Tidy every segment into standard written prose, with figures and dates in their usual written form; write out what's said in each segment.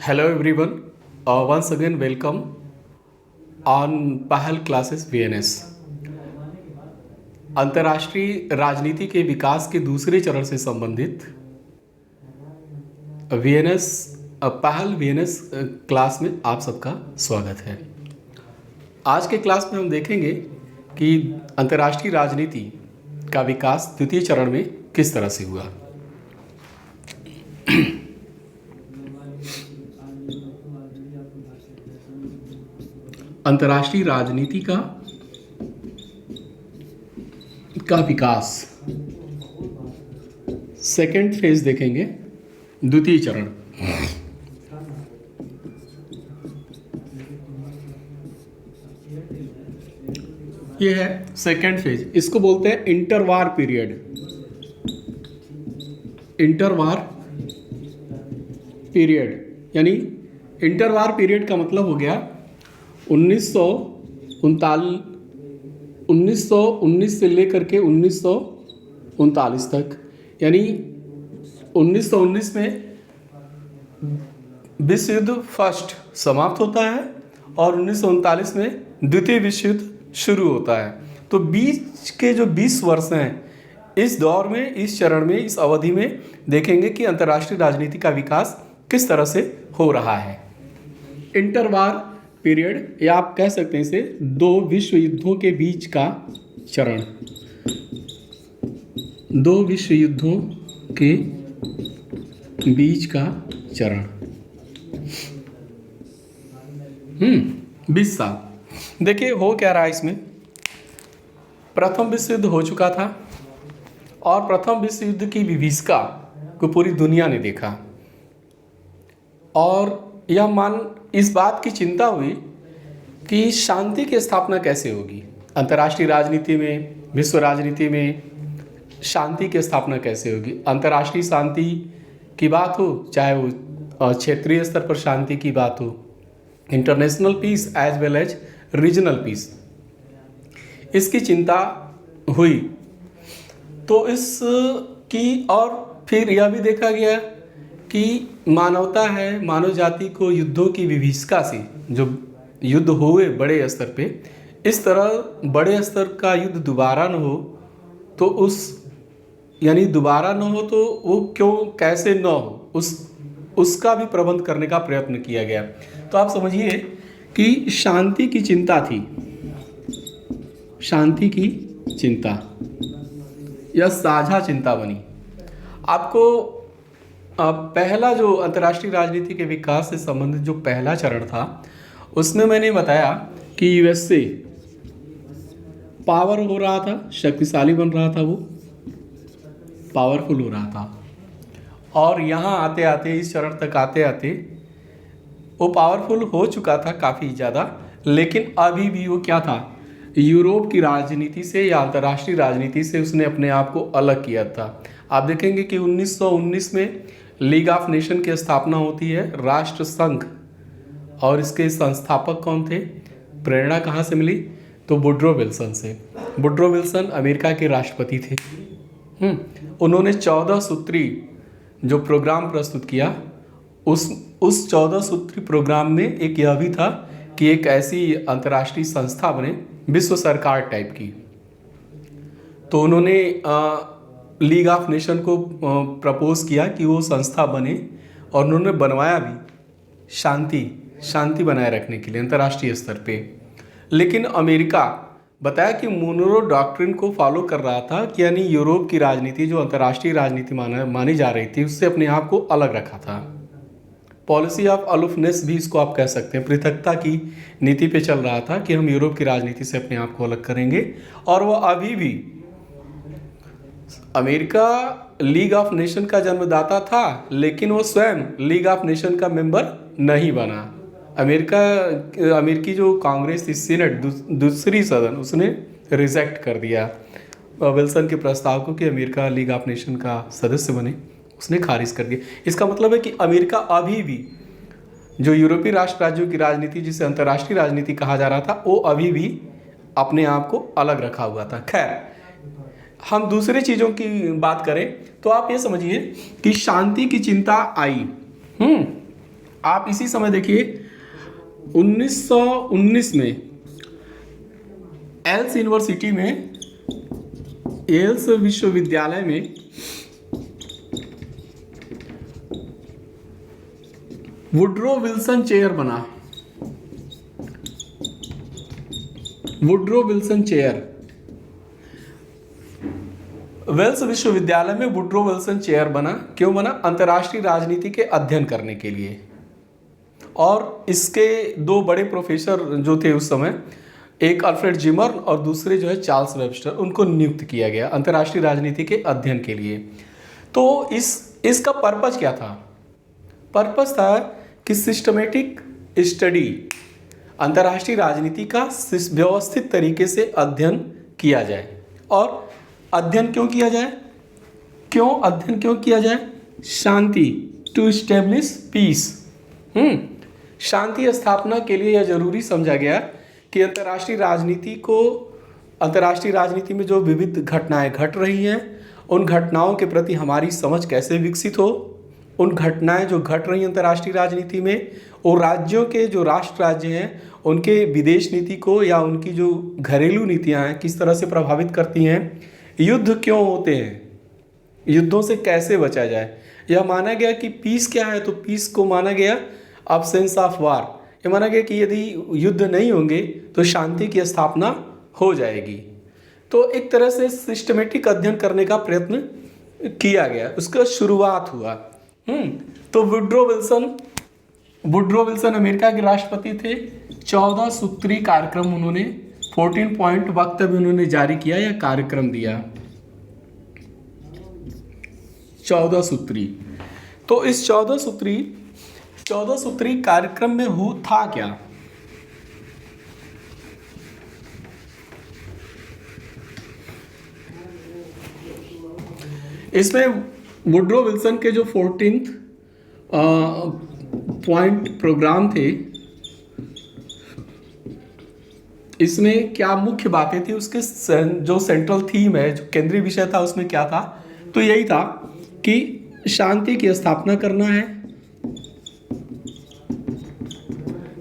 Hello everyone, once again welcome on पहल classes VNS. अंतर्राष्ट्रीय राजनीति के विकास के दूसरे चरण से संबंधित वीएनएस पहल वीएनएस क्लास में आप सबका स्वागत है। आज के क्लास में हम देखेंगे कि अंतर्राष्ट्रीय राजनीति का विकास द्वितीय चरण में किस तरह से हुआ। अंतर्राष्ट्रीय राजनीति का विकास सेकेंड फेज देखेंगे, द्वितीय चरण। ये है सेकेंड फेज, इसको बोलते हैं इंटरवार पीरियड। इंटरवार पीरियड यानी इंटरवार पीरियड का मतलब हो गया 1919 से लेकर के 1939 तक, यानी 1919 में विश्व युद्ध फर्स्ट समाप्त होता है और 1939 में द्वितीय विश्व युद्ध शुरू होता है। तो बीच के जो 20 वर्ष हैं, इस दौर में, इस चरण में, इस अवधि में देखेंगे कि अंतर्राष्ट्रीय राजनीति का विकास किस तरह से हो रहा है। इंटरवार पीरियड, या आप कह सकते हैं इसे दो विश्व युद्धों के बीच का चरण। दो विश्व युद्धों के बीच का चरण 20 साल। देखिए हो क्या रहा है इसमें। प्रथम विश्व युद्ध हो चुका था और प्रथम विश्व युद्ध की विभीषिका को पूरी दुनिया ने देखा और इस बात की चिंता हुई कि शांति की स्थापना कैसे होगी। अंतर्राष्ट्रीय राजनीति में, विश्व राजनीति में शांति की स्थापना कैसे होगी। अंतर्राष्ट्रीय शांति की बात हो, चाहे वो क्षेत्रीय स्तर पर शांति की बात हो, international peace as well as regional peace, इसकी चिंता हुई। तो इसकी और फिर यह भी देखा गया कि मानवता है, मानव जाति को युद्धों की विभीषिका से, जो युद्ध हुए बड़े स्तर पे, इस तरह बड़े स्तर का युद्ध दोबारा न हो, तो दोबारा न हो तो वो क्यों, कैसे न हो, उसका भी प्रबंध करने का प्रयत्न किया गया। तो आप समझिए कि शांति की चिंता थी, शांति की चिंता, यह साझा चिंता बनी। आपको पहला जो अंतर्राष्ट्रीय राजनीति के विकास से संबंधित जो पहला चरण था, उसमें मैंने बताया कि यूएसए पावर हो रहा था, शक्तिशाली बन रहा था, वो पावरफुल हो रहा था। और यहाँ आते आते, इस चरण तक आते आते वो पावरफुल हो चुका था काफ़ी ज़्यादा, लेकिन अभी भी वो क्या था, यूरोप की राजनीति से या अंतर्राष्ट्रीय राजनीति से उसने अपने आप को अलग किया था। आप देखेंगे कि 1919 में लीग ऑफ नेशन की स्थापना होती है, राष्ट्र संघ, और इसके संस्थापक कौन थे, प्रेरणा कहाँ से मिली, तो वुड्रो विल्सन से। वुड्रो विल्सन अमेरिका के राष्ट्रपति थे। उन्होंने 14 सूत्री जो प्रोग्राम प्रस्तुत किया, उस 14 सूत्री प्रोग्राम में एक यह भी था कि एक ऐसी अंतर्राष्ट्रीय संस्था बने, विश्व सरकार टाइप की। तो उन्होंने लीग ऑफ नेशन को प्रपोज किया कि वो संस्था बने, और उन्होंने बनवाया भी शांति बनाए रखने के लिए अंतर्राष्ट्रीय स्तर पे। लेकिन अमेरिका बताया कि मोनरो डॉक्ट्रिन को फॉलो कर रहा था, कि यानी यूरोप की राजनीति जो अंतर्राष्ट्रीय राजनीति मानी जा रही थी, उससे अपने आप को अलग रखा था। पॉलिसी ऑफ अलुफनेस भी इसको आप कह सकते हैं, पृथकता की नीति पे चल रहा था कि हम यूरोप की राजनीति से अपने आप को अलग करेंगे। और वह अभी भी, अमेरिका लीग ऑफ नेशन का जन्मदाता था, लेकिन वो स्वयं लीग ऑफ नेशन का मेंबर नहीं बना। अमेरिकी जो कांग्रेस थी, सीनेट, दूसरी सदन, उसने रिजेक्ट कर दिया विल्सन के प्रस्ताव को कि अमेरिका लीग ऑफ नेशन का सदस्य बने, उसने खारिज कर दिया। इसका मतलब है कि अमेरिका अभी भी, जो यूरोपीय राष्ट्र राज्यों की राजनीति जिसे अंतर्राष्ट्रीय राजनीति कहा जा रहा था, वो अभी भी अपने आप को अलग रखा हुआ था। खैर, हम दूसरे चीज़ों की बात करें तो आप ये समझिए कि शांति की चिंता आई। आप इसी समय देखिए 1919 में एल्स यूनिवर्सिटी में, एल्स विश्वविद्यालय में वुड्रो विल्सन चेयर बना। वुड्रो विल्सन चेयर, वेल्स विश्वविद्यालय में वुड्रो विल्सन चेयर बना। क्यों बना? अंतर्राष्ट्रीय राजनीति के अध्ययन करने के लिए। और इसके दो बड़े प्रोफेसर जो थे उस समय, एक अल्फ्रेड जिमर और दूसरे जो है चार्ल्स वेबस्टर, उनको नियुक्त किया गया अंतर्राष्ट्रीय राजनीति के अध्ययन के लिए। तो इसका पर्पस क्या था? पर्पस था कि सिस्टमेटिक स्टडी, अंतर्राष्ट्रीय राजनीति का व्यवस्थित तरीके से अध्ययन किया जाए। और अध्ययन क्यों किया जाए? अध्ययन क्यों किया जाए? शांति, टू इस्टेब्लिश पीस। शांति स्थापना के लिए यह जरूरी समझा गया कि अंतर्राष्ट्रीय राजनीति में जो विविध घटनाएं घट रही हैं, उन घटनाओं के प्रति हमारी समझ कैसे विकसित हो। उन घटनाएं जो घट रही हैं अंतर्राष्ट्रीय राजनीति में, और राज्यों के जो राष्ट्र राज्य हैं उनके विदेश नीति को या उनकी जो घरेलू नीतियां हैं किस तरह से प्रभावित करती हैं। युद्ध क्यों होते हैं, युद्धों से कैसे बचा जाए। यह माना गया कि पीस क्या है, तो पीस को माना गया अब्सेंस ऑफ वार। ये माना गया कि यदि युद्ध नहीं होंगे तो शांति की स्थापना हो जाएगी। तो एक तरह से सिस्टमेटिक अध्ययन करने का प्रयत्न किया गया, उसका शुरुआत हुआ। तो वुड्रो विल्सन अमेरिका के राष्ट्रपति थे। 14 सूत्री कार्यक्रम उन्होंने, 14 पॉइंट वक्तव्य उन्होंने जारी किया या कार्यक्रम दिया, 14 सूत्री। तो इस 14 सूत्री कार्यक्रम में था क्या? इसमें वुड्रो विल्सन के जो 14th पॉइंट प्रोग्राम थे, इसमें क्या मुख्य बातें थी, उसके जो सेंट्रल थीम है, जो केंद्रीय विषय था, उसमें क्या था? तो यही था कि शांति की स्थापना करना है,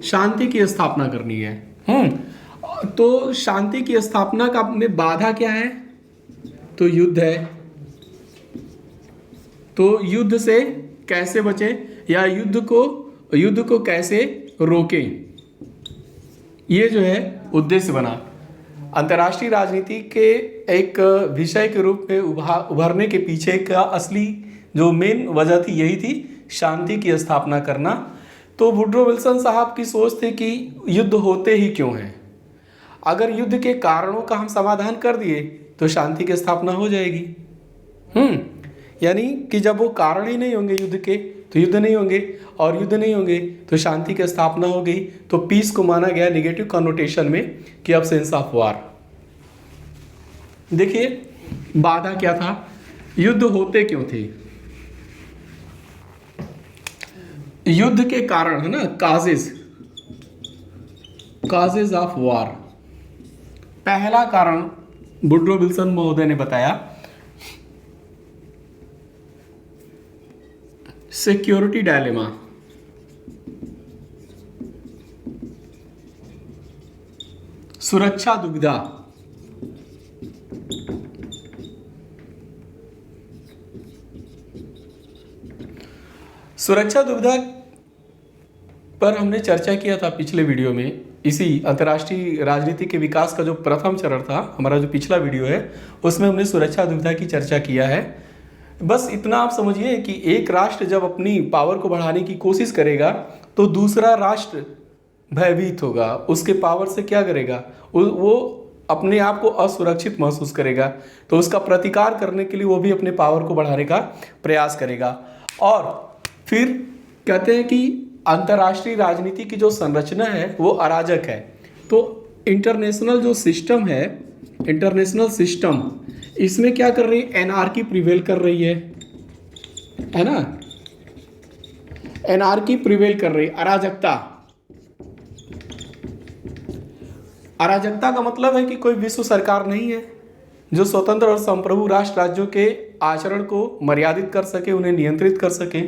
शांति की स्थापना करनी है। तो शांति की स्थापना का में बाधा क्या है? तो युद्ध है। तो युद्ध से कैसे बचें या युद्ध को कैसे रोकें, ये जो है उद्देश्य बना। अंतर्राष्ट्रीय राजनीति के एक विषय के रूप में उभरने के पीछे का असली जो मेन वजह थी, यही थी शांति की स्थापना करना। तो वुड्रो विल्सन साहब की सोच थी कि युद्ध होते ही क्यों हैं, अगर युद्ध के कारणों का हम समाधान कर दिए तो शांति की स्थापना हो जाएगी। यानी कि जब वो कारण ही नहीं होंगे युद्ध के, तो युद्ध नहीं होंगे, और युद्ध नहीं होंगे तो शांति की स्थापना हो गई। तो पीस को माना गया नेगेटिव कॉनोटेशन में कि अब्सेंस ऑफ वार। देखिए बाधा क्या था, युद्ध होते क्यों थे, युद्ध के कारण है ना, काजेज ऑफ वार। पहला कारण वुड्रो विल्सन महोदय ने बताया सिक्योरिटी डायलेमा। सुरक्षा दुविधा। सुरक्षा दुविधा पर हमने चर्चा किया था पिछले वीडियो में। इसी अंतर्राष्ट्रीय राजनीति के विकास का जो प्रथम चरण था, हमारा जो पिछला वीडियो है, उसमें हमने सुरक्षा दुविधा की चर्चा किया है। बस इतना आप समझिए कि एक राष्ट्र जब अपनी पावर को बढ़ाने की कोशिश करेगा तो दूसरा राष्ट्र भयभीत होगा, उसके पावर से क्या करेगा, वो अपने आप को असुरक्षित महसूस करेगा, तो उसका प्रतिकार करने के लिए वो भी अपने पावर को बढ़ाने का प्रयास करेगा। और फिर कहते हैं कि अंतर्राष्ट्रीय राजनीति की जो संरचना है वो अराजक है। तो इंटरनेशनल जो सिस्टम है, इंटरनेशनल सिस्टम, इसमें क्या कर रही है, एनार्की प्रिवेल कर रही है ना, एनार्की प्रिवेल कर रही है, अराजकता। अराजकता का मतलब है कि कोई विश्व सरकार नहीं है जो स्वतंत्र और संप्रभु राष्ट्र राज्यों के आचरण को मर्यादित कर सके, उन्हें नियंत्रित कर सके।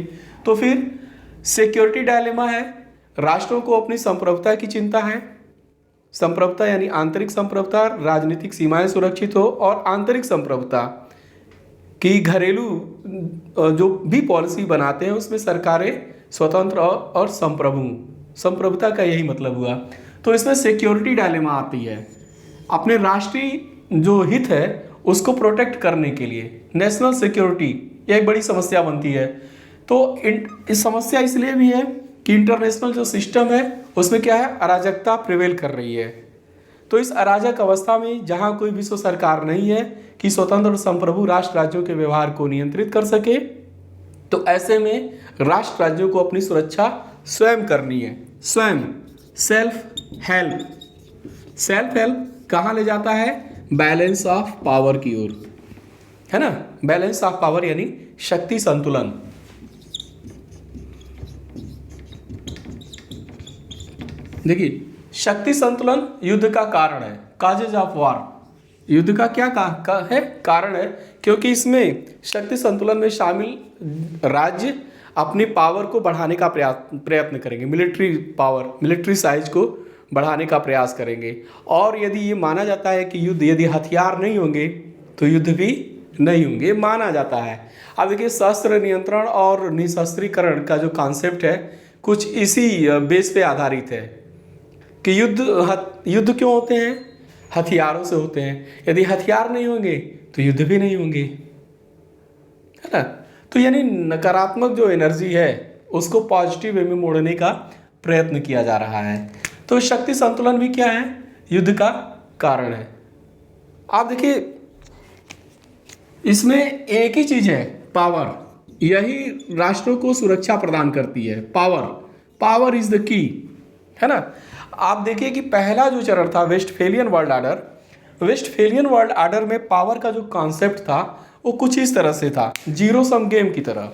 तो फिर सिक्योरिटी डायलेमा है, राष्ट्रों को अपनी संप्रभुता की चिंता है। संप्रभुता यानी आंतरिक संप्रभुता, राजनीतिक सीमाएं सुरक्षित हो और आंतरिक संप्रभुता कि घरेलू जो भी पॉलिसी बनाते हैं उसमें सरकारें स्वतंत्र और संप्रभुता का यही मतलब हुआ। तो इसमें सिक्योरिटी डायलेमा आती है, अपने राष्ट्रीय जो हित है उसको प्रोटेक्ट करने के लिए नेशनल सिक्योरिटी यह एक बड़ी समस्या बनती है। तो इस समस्या इसलिए भी है कि इंटरनेशनल जो सिस्टम है उसमें क्या है, अराजकता प्रिवेल कर रही है। तो इस अराजक अवस्था में जहां कोई विश्व सरकार नहीं है कि स्वतंत्र और संप्रभु राष्ट्र राज्यों के व्यवहार को नियंत्रित कर सके, तो ऐसे में राष्ट्र राज्यों को अपनी सुरक्षा स्वयं करनी है। स्वयं, सेल्फ हेल्प कहाँ ले जाता है, बैलेंस ऑफ पावर की ओर, है ना। बैलेंस ऑफ पावर यानी शक्ति संतुलन। देखिए, शक्ति संतुलन युद्ध का कारण है, काजेज ऑफ वॉर। युद्ध का क्या है, कारण है, क्योंकि इसमें शक्ति संतुलन में शामिल राज्य अपनी पावर को बढ़ाने का प्रयत्न करेंगे, मिलिट्री पावर, मिलिट्री साइज को बढ़ाने का प्रयास करेंगे। और यदि ये माना जाता है कि युद्ध, यदि हथियार नहीं होंगे तो युद्ध भी नहीं होंगे, माना जाता है। अब देखिए, शस्त्र नियंत्रण और निशस्त्रीकरण का जो कॉन्सेप्ट है कुछ इसी बेस पे आधारित है कि युद्ध क्यों होते हैं, हथियारों से होते हैं। यदि हथियार नहीं होंगे तो युद्ध भी नहीं होंगे, है ना। तो यानी नकारात्मक जो एनर्जी है उसको पॉजिटिव वे में मोड़ने का प्रयत्न किया जा रहा है। तो शक्ति संतुलन भी क्या है, युद्ध का कारण है। आप देखिए, इसमें एक ही चीज है, पावर, यही राष्ट्रों को सुरक्षा प्रदान करती है। पावर इज द की, है ना। आप देखिए कि पहला जो चरण था वेस्टफेलियन वर्ल्ड आर्डर में पावर का जो कॉन्सेप्ट था वो कुछ इस तरह से था, जीरो सम गेम की तरह।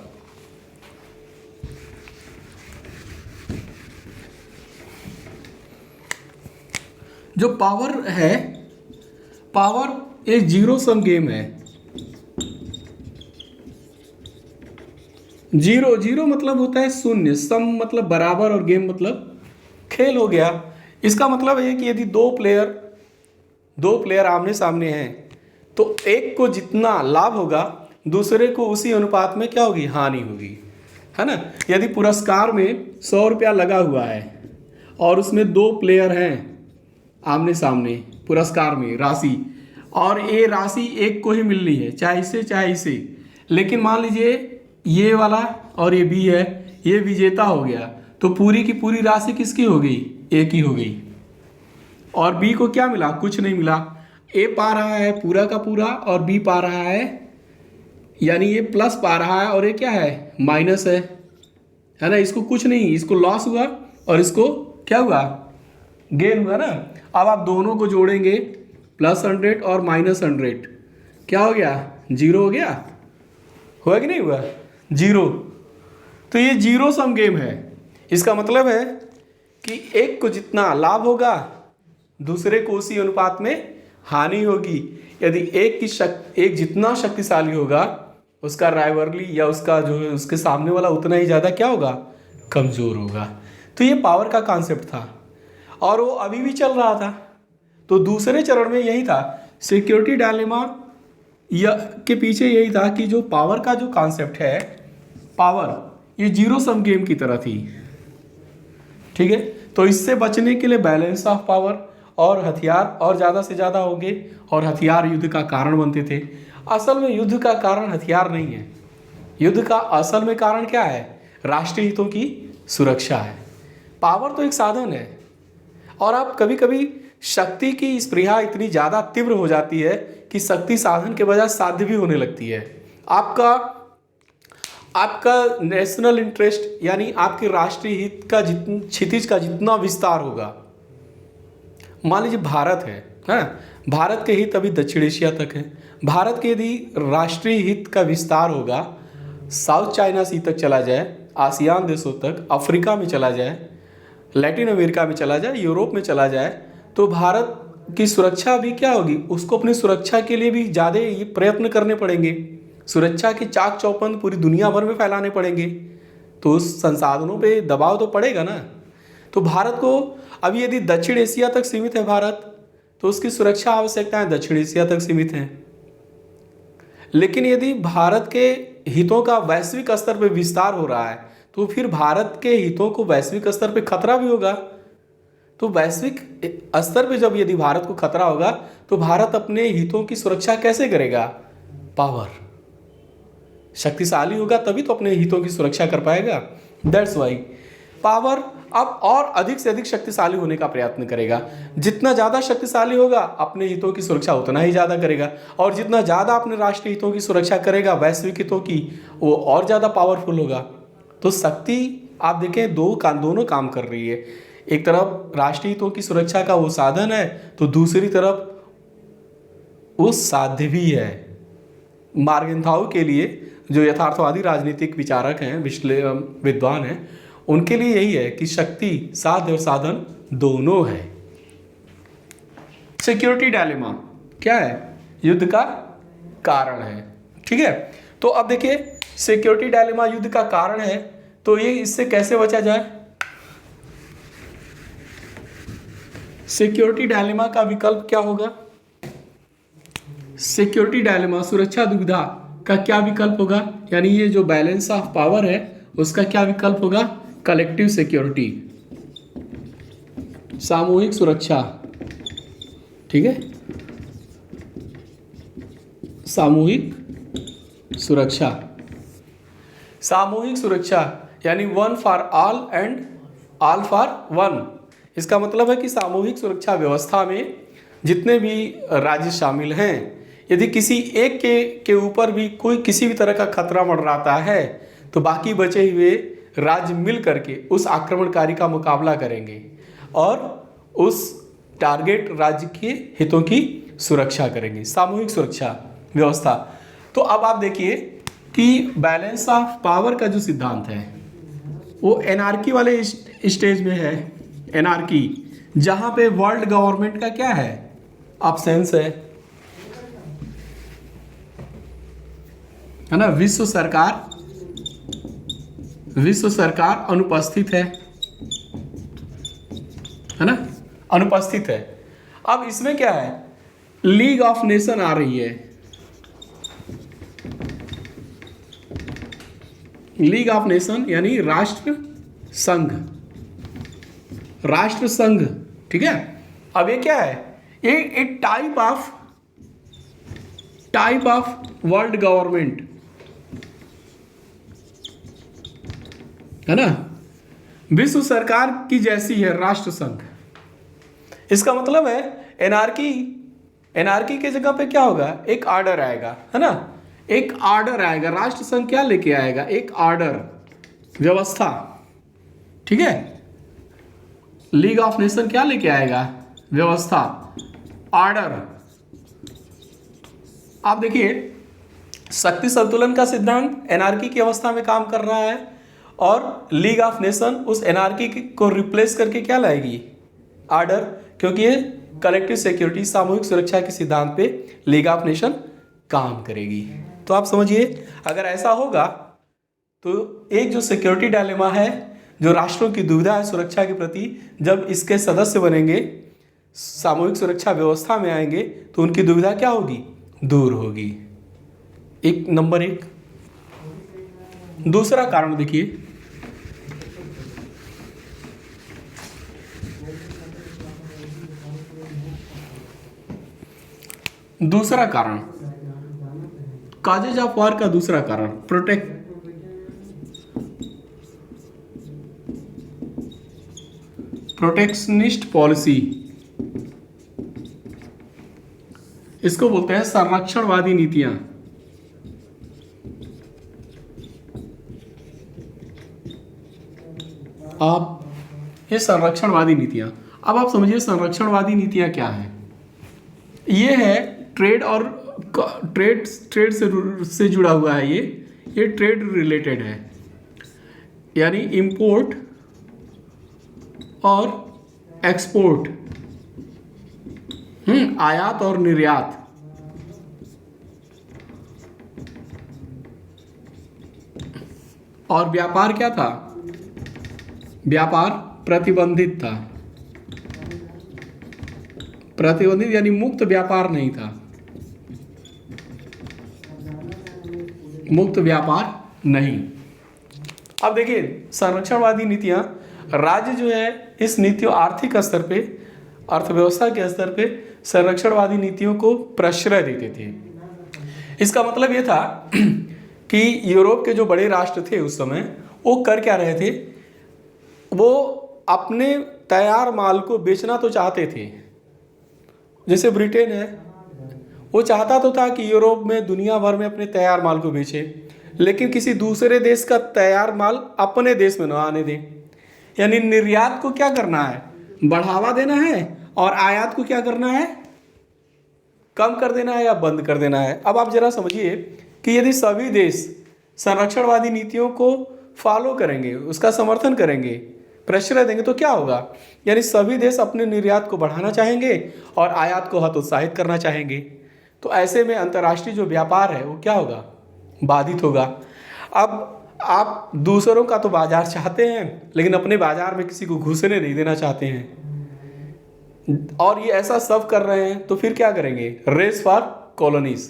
जो पावर है, पावर एक जीरो सम गेम है। जीरो मतलब होता है शून्य, सम मतलब बराबर और गेम मतलब खेल हो गया। इसका मतलब है कि यदि दो प्लेयर आमने सामने हैं तो एक को जितना लाभ होगा दूसरे को उसी अनुपात में क्या होगी, हानि होगी, है ना। यदि पुरस्कार में 100 रुपया लगा हुआ है और उसमें 2 प्लेयर हैं आमने सामने पुरस्कार में राशि, और ये राशि एक को ही मिलनी है, चाहे इससे चाहे इसे, लेकिन मान लीजिए ये वाला और ये बी है, ये विजेता हो गया तो पूरी की पूरी राशि किसकी हो गई, ए की हो गई। और बी को क्या मिला, कुछ नहीं मिला। ए पा रहा है पूरा का पूरा और बी पा रहा है, यानी ये प्लस पा रहा है और ये क्या है, माइनस है ना। इसको कुछ नहीं, इसको लॉस हुआ और इसको क्या हुआ, गेन हुआ ना। अब आप दोनों को जोड़ेंगे, +100 और -100, क्या हो गया, 0 हो गया, हुआ कि नहीं हुआ, 0। तो ये जीरो सम गेम है। इसका मतलब है कि एक को जितना लाभ होगा दूसरे को उसी अनुपात में हानि होगी। यदि एक जितना शक्तिशाली होगा उसका राइवरली या उसका जो है उसके सामने वाला उतना ही ज़्यादा क्या होगा, कमज़ोर होगा। तो ये पावर का कॉन्सेप्ट था और वो अभी भी चल रहा था। तो दूसरे चरण में यही था, सिक्योरिटी डायलेमा के पीछे यही था कि जो पावर का जो कॉन्सेप्ट है, पावर ये जीरो सम गेम की तरह थी, ठीक है। तो इससे बचने के लिए बैलेंस ऑफ पावर और हथियार और ज़्यादा से ज़्यादा होंगे और हथियार युद्ध का कारण बनते थे। असल में युद्ध का कारण हथियार नहीं है, युद्ध का असल में कारण क्या है, राष्ट्रीय हितों की सुरक्षा है। पावर तो एक साधन है और आप कभी कभी शक्ति की स्पृहा इतनी ज़्यादा तीव्र हो जाती है कि शक्ति साधन के बजाय साध्य भी होने लगती है। आपका नेशनल इंटरेस्ट यानी आपके राष्ट्रीय हित का क्षितिज का जितना विस्तार होगा, मान लीजिए भारत है, भारत के हित अभी दक्षिण एशिया तक है। भारत के यदि राष्ट्रीय हित का विस्तार होगा, साउथ चाइना सी तक चला जाए, आसियान देशों तक, अफ्रीका में चला जाए, लैटिन अमेरिका में चला जाए, यूरोप में चला जाए, तो भारत की सुरक्षा भी क्या होगी, उसको अपनी सुरक्षा के लिए भी ज़्यादा प्रयत्न करने पड़ेंगे। सुरक्षा के चाक चौबंद पूरी दुनिया भर में फैलाने पड़ेंगे, तो उस संसाधनों पे दबाव तो पड़ेगा ना। तो भारत को अभी यदि दक्षिण एशिया तक सीमित है भारत, तो उसकी सुरक्षा आवश्यकताएं दक्षिण एशिया तक सीमित हैं। लेकिन यदि भारत के हितों का वैश्विक स्तर पर विस्तार हो रहा है, तो फिर भारत के हितों को वैश्विक स्तर पर खतरा भी होगा। तो वैश्विक स्तर पे जब यदि भारत को खतरा होगा, तो भारत अपने हितों की सुरक्षा कैसे करेगा? पावर, शक्तिशाली होगा तभी तो अपने हितों की सुरक्षा कर पाएगा। दैट्स वाई पावर अब और अधिक से अधिक शक्तिशाली होने का प्रयत्न करेगा। जितना ज़्यादा शक्तिशाली होगा, अपने हितों की सुरक्षा उतना ही ज़्यादा करेगा, और जितना ज़्यादा अपने राष्ट्रीय हितों की सुरक्षा करेगा, वैश्विक हितों की, वो और ज़्यादा पावरफुल होगा। तो शक्ति आप देखें दोनों काम कर रही है। एक तरफ राष्ट्रीय हितों की सुरक्षा का वो साधन है, तो दूसरी तरफ वो साध्य भी है। मार्गेंथाउ के लिए, जो यथार्थवादी राजनीतिक विचारक हैं, विद्वान हैं, उनके लिए यही है कि शक्ति साध्य और साधन दोनों है। सिक्योरिटी डायलेमा क्या है? युद्ध का कारण है। ठीक है, तो अब देखिए सिक्योरिटी डायलेमा युद्ध का कारण है, तो ये इससे कैसे बचा जाए? सिक्योरिटी डायलेमा का विकल्प क्या होगा? सिक्योरिटी डायलेमा, सुरक्षा दुविधा का क्या विकल्प होगा? यानी ये जो बैलेंस ऑफ पावर है उसका क्या विकल्प होगा? कलेक्टिव सिक्योरिटी, सामूहिक सुरक्षा। ठीक है, सामूहिक सुरक्षा, सामूहिक सुरक्षा यानी one for all and all for one. इसका मतलब है कि सामूहिक सुरक्षा व्यवस्था में जितने भी राज्य शामिल हैं, यदि किसी एक के ऊपर भी कोई किसी भी तरह का खतरा मंडराता है, तो बाकी बचे हुए राज्य मिल करके उस आक्रमणकारी का मुकाबला करेंगे और उस टारगेट राज्य के हितों की सुरक्षा करेंगे। सामूहिक सुरक्षा व्यवस्था। तो अब आप देखिए कि बैलेंस ऑफ पावर का जो सिद्धांत है वो एनार्की वाले स्टेज में है। एनार्की, जहां पे वर्ल्ड गवर्नमेंट का क्या है? अब्सेंस है ना। विश्व सरकार अनुपस्थित है ना, अनुपस्थित है। अब इसमें क्या है? लीग ऑफ नेशन आ रही है। लीग ऑफ नेशन यानी राष्ट्र संघ, राष्ट्र संघ। ठीक है, अब ये क्या है? एक टाइप ऑफ वर्ल्ड गवर्नमेंट है ना, विश्व सरकार की जैसी है राष्ट्र संघ। इसका मतलब है एनार्की के जगह पे क्या होगा? एक ऑर्डर आएगा, है ना, एक ऑर्डर आएगा। राष्ट्र संघ क्या लेके आएगा? एक ऑर्डर, व्यवस्था। ठीक है, लीग ऑफ नेशन क्या लेके आएगा? व्यवस्था, ऑर्डर। आप देखिए शक्ति संतुलन का सिद्धांत एनार्की की अवस्था में काम कर रहा है, और लीग ऑफ नेशन उस एनार्की को रिप्लेस करके क्या लाएगी? ऑर्डर। क्योंकि ये कलेक्टिव सिक्योरिटी, सामूहिक सुरक्षा के सिद्धांत पे लीग ऑफ नेशन काम करेगी। तो आप समझिए, अगर ऐसा होगा तो एक जो सिक्योरिटी डायलेमा है, जो राष्ट्रों की दुविधा है सुरक्षा के प्रति, जब इसके सदस्य बनेंगे, सामूहिक सुरक्षा व्यवस्था में आएंगे, तो उनकी दुविधा क्या होगी? दूर होगी। नंबर एक। दूसरा कारण देखिए, दूसरा कारण काजेज ऑफ वॉर का दूसरा कारण प्रोटेक्शनिस्ट पॉलिसी। इसको बोलते हैं संरक्षणवादी नीतियां। आप ये संरक्षणवादी नीतियां, अब आप समझिए संरक्षणवादी नीतियां क्या है? ये है ट्रेड और ट्रेड से जुड़ा हुआ है। ये ट्रेड रिलेटेड है, यानी इंपोर्ट और एक्सपोर्ट, आयात और निर्यात। और व्यापार क्या था? व्यापार प्रतिबंधित था। प्रतिबंधित यानी मुक्त व्यापार नहीं था, मुक्त व्यापार नहीं। अब देखिए संरक्षणवादी नीतियां, राज्य जो है इस नीतियों आर्थिक स्तर पे, अर्थव्यवस्था के स्तर पे संरक्षणवादी नीतियों को प्रश्रय देते थे। इसका मतलब ये था कि यूरोप के जो बड़े राष्ट्र थे उस समय, वो कर क्या रहे थे, वो अपने तैयार माल को बेचना तो चाहते थे। जैसे ब्रिटेन है, वो चाहता तो था कि यूरोप में दुनिया भर में अपने तैयार माल को बेचे, लेकिन किसी दूसरे देश का तैयार माल अपने देश में न आने दे। यानी निर्यात को क्या करना है, बढ़ावा देना है, और आयात को क्या करना है, कम कर देना है या बंद कर देना है। अब आप जरा समझिए कि यदि सभी देश संरक्षणवादी नीतियों को फॉलो करेंगे, उसका समर्थन करेंगे, प्रश्रय देंगे, तो क्या होगा? यानी सभी देश अपने निर्यात को बढ़ाना चाहेंगे और आयात को हतोत्साहित करना चाहेंगे। तो ऐसे में अंतर्राष्ट्रीय जो व्यापार है वो क्या होगा, बाधित होगा। अब आप दूसरों का तो बाजार चाहते हैं, लेकिन अपने बाजार में किसी को घुसने नहीं देना चाहते हैं, और ये ऐसा सब कर रहे हैं, तो फिर क्या करेंगे? रेस फॉर कॉलोनीज,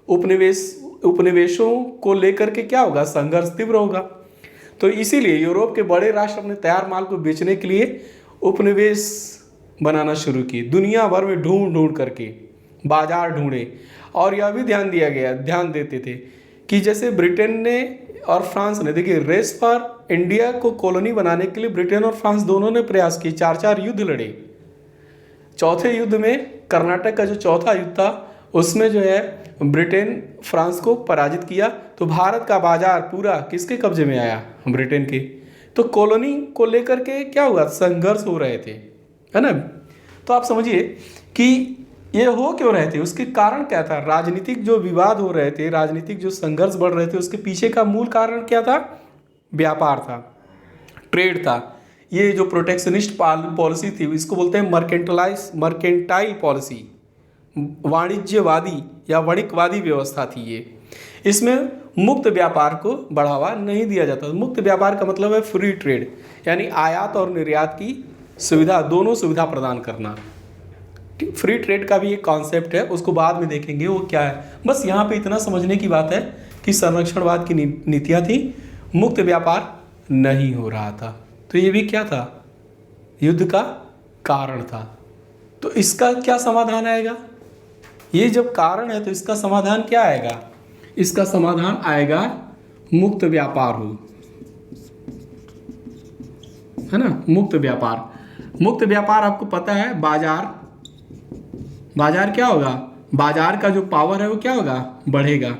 उपनिवेशों को लेकर के क्या होगा, संघर्ष तीव्र होगा। तो इसीलिए यूरोप के बड़े राष्ट्र अपने तैयार माल को बेचने के लिए उपनिवेश बनाना शुरू किए, दुनिया भर में ढूंढ ढूंढ करके बाजार ढूंढे। और यह भी ध्यान देते थे कि जैसे ब्रिटेन ने और फ्रांस ने, देखिए रेस फॉर इंडिया को कॉलोनी बनाने के लिए ब्रिटेन और फ्रांस दोनों ने प्रयास किए, 4 युद्ध लड़े। चौथे युद्ध में, कर्नाटक का जो चौथा युद्ध था, उसमें जो है ब्रिटेन फ्रांस को पराजित किया। तो भारत का बाजार पूरा किसके कब्जे में आया? ब्रिटेन के। तो कॉलोनी को लेकर के क्या हुआ, संघर्ष हो रहे थे, है ना। तो आप समझिए कि ये हो क्यों रहे थे, उसके कारण क्या था? राजनीतिक जो विवाद हो रहे थे, राजनीतिक जो संघर्ष बढ़ रहे थे, उसके पीछे का मूल कारण क्या था? व्यापार था, ट्रेड था। ये जो प्रोटेक्शनिस्ट पॉलिसी थी, इसको बोलते हैं मर्केंटाइल पॉलिसी, वाणिज्यवादी या वणिकवादी व्यवस्था थी ये। इसमें मुक्त व्यापार को बढ़ावा नहीं दिया जाता। मुक्त व्यापार का मतलब है फ्री ट्रेड, यानी आयात और निर्यात की सुविधा, दोनों सुविधा प्रदान करना। फ्री ट्रेड का भी एक कॉन्सेप्ट है, उसको बाद में देखेंगे वो क्या है। बस यहाँ पे इतना समझने की बात है कि संरक्षणवाद की नीतियाँ थी, मुक्त व्यापार नहीं हो रहा था। तो ये भी क्या था, युद्ध का कारण था। तो इसका क्या समाधान आएगा? ये जब कारण है तो इसका समाधान क्या आएगा? इसका समाधान आएगा मुक्त व्यापार हो, है ना। मुक्त व्यापार, मुक्त व्यापार आपको पता है, बाजार क्या होगा? बाजार का जो पावर है वो क्या होगा, बढ़ेगा।